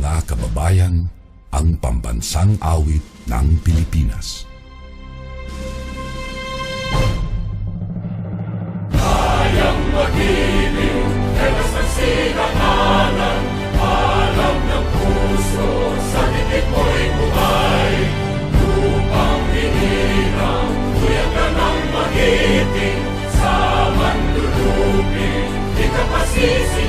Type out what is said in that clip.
mga kababayan, ang pambansang awit ng Pilipinas. Kayang mag-ibig, telas ng sinakalan, alam ng puso, sa titik mo'y buhay. Lupang hinirang, tuyag ka ng magiting, sa manlulupin, di ka pasisi.